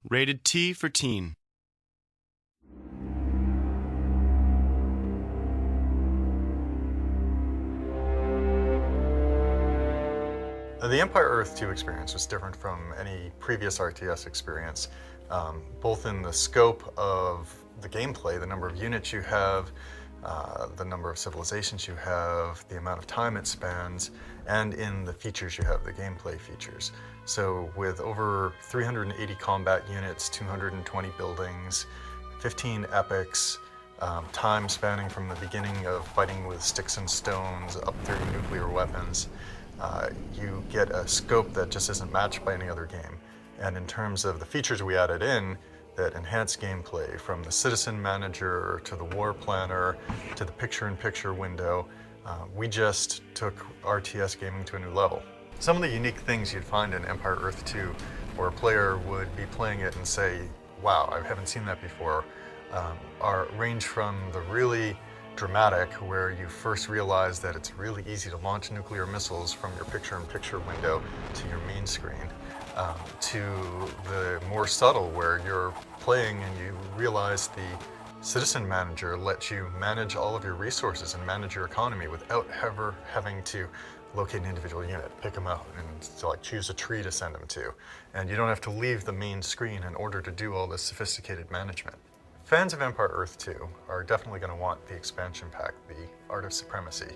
Rated T for teen. The Empire Earth 2 experience was different from any previous RTS experience, both in the scope of the gameplay, the number of units you have, the number of civilizations you have, the amount of time it spans, and in the features you have, the gameplay features. So with over 380 combat units, 220 buildings, 15 epics, time spanning from the beginning of fighting with sticks and stones up through nuclear weapons, you get a scope that just isn't matched by any other game. And in terms of the features we added in that enhance gameplay, from the citizen manager to the war planner to the picture-in-picture window, we just took RTS gaming to a new level. Some of the unique things you'd find in Empire Earth 2, where a player would be playing it and say, wow, I haven't seen that before, range from the really dramatic, where you first realize that it's really easy to launch nuclear missiles from your picture-in-picture window to your main screen, to the more subtle, where you're playing and you realize the citizen manager lets you manage all of your resources and manage your economy without ever having to locate an individual unit, pick them out, and to choose a tree to send them to. And you don't have to leave the main screen in order to do all this sophisticated management. Fans of Empire Earth 2 are definitely going to want the expansion pack, the Art of Supremacy.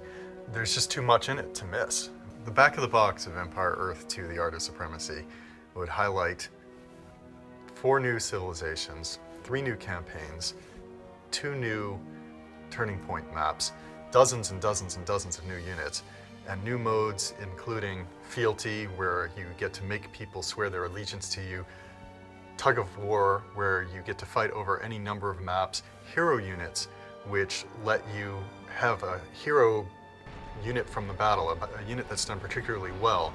There's just too much in it to miss. The back of the box of Empire Earth 2, the Art of Supremacy, would highlight 4 new civilizations, 3 new campaigns, 2 new turning point maps, dozens and dozens and dozens of new units, and new modes including fealty, where you get to make people swear their allegiance to you, tug of war, where you get to fight over any number of maps, hero units, which let you have a hero unit from the battle, a unit that's done particularly well,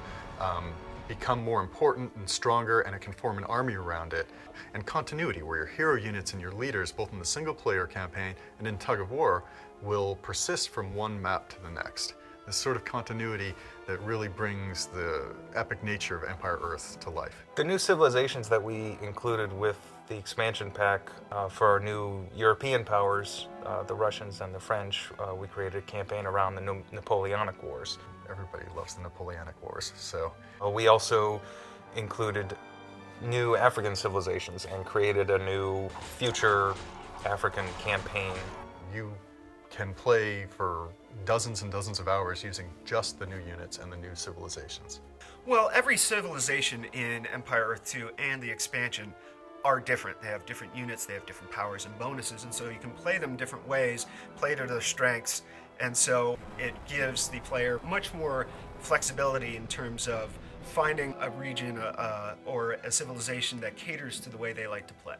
become more important and stronger, and it can form an army around it. And continuity, where your hero units and your leaders, both in the single-player campaign and in tug of war, will persist from one map to the next. This sort of continuity that really brings the epic nature of Empire Earth to life. The new civilizations that we included with the expansion pack for our new European powers, the Russians and the French, we created a campaign around the Napoleonic Wars. Everybody loves the Napoleonic Wars, so. We also included new African civilizations and created a new future African campaign. You can play for dozens and dozens of hours using just the new units and the new civilizations. Well, every civilization in Empire Earth 2 and the expansion are different. They have different units, they have different powers and bonuses, and so you can play them different ways, play to their strengths, and so it gives the player much more flexibility in terms of finding a region or a civilization that caters to the way they like to play.